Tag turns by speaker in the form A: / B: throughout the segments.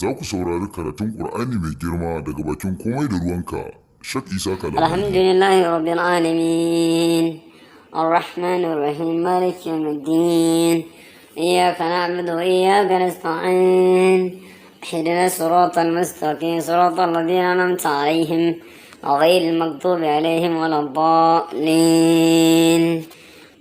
A: za ku saurari karatun Ƙur'ani mai girma daga bakin komai da ruwanka, Shak Isa Kalami.
B: Alhamdulillahi Rabbil Alamin, Ar-Rahmanir Rahim, Maliki Yawmiddin, Iyyaka na'budu wa iyyaka nasta'in, Ihdina as-siratal mustaqim, siratal ladzina an'amta 'alaihim, ghayril maghdubi 'alaihim waladdallin.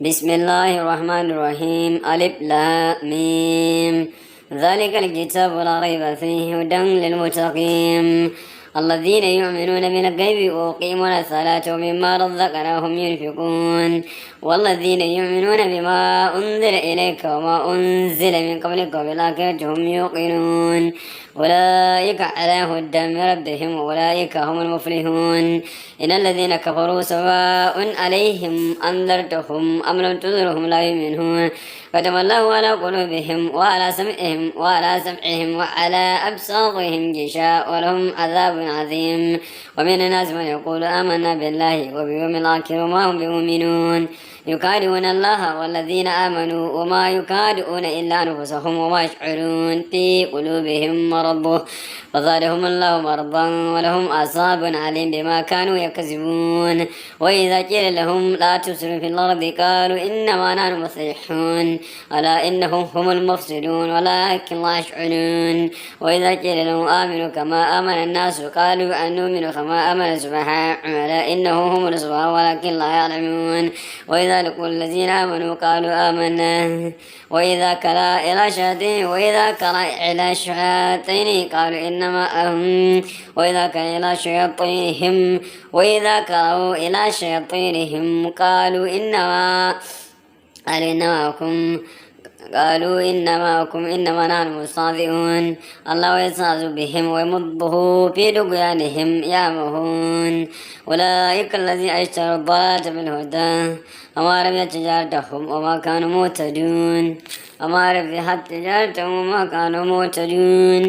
B: Bismillahir Rahmanir Rahim, Alif Lam Mim. ذلك الكتاب لا ريب فيه هدى للمتقين الذين يؤمنون بالغيب ويقيمون الصلاة ومما رزقناهم ينفقون والذين يؤمنون بما أنزل إليك وما أنزل من قبلك وبالآخرة هم يوقنون أولئك على هدى من ربهم وأولئك هم المفلحون إن الذين كفروا سواء عليهم أنذرتهم أم لم تنذرهم لا يؤمنون ختم الله على قلوبهم وعلى سمعهم وعلى أبصارهم غشاء ولهم عذاب عظيم ومن الناس من يقول آمنا بالله وباليوم الآخر وما هم بمؤمنون يكادون الله والذين آمنوا وما يكادون إلا أنفسهم وما يشعرون في قلوبهم مرض فزادهم الله مرضا ولهم أعصاب عليم بما كانوا يكذبون وإذا قيل لهم لا تفسدوا في الأرض قالوا إنما نحن مصلحون ألا إنهم هم المفسدون ولكن لا يشعرون وإذا قيل لهم آمنوا كما آمن الناس قالوا أن نؤمن كما آمن السفهاء ألا إنهم هم السفهاء ولكن لا يعلمون وإذا لقوا الذين آمنوا قالوا آمنا وإذا كلا إلى الشياطين قالوا إنما وإذا كلا إلى شياطينهم وإذا كلوا إلى شياطينهم قالوا إنما إنما نحن مستهزئون الله يستهزئ بهم ويمده في طغيانهم يعمهون أولئك الذين اشتروا الضلالة بالهدى وما ربحت تجارتهم وما كانوا مهتدون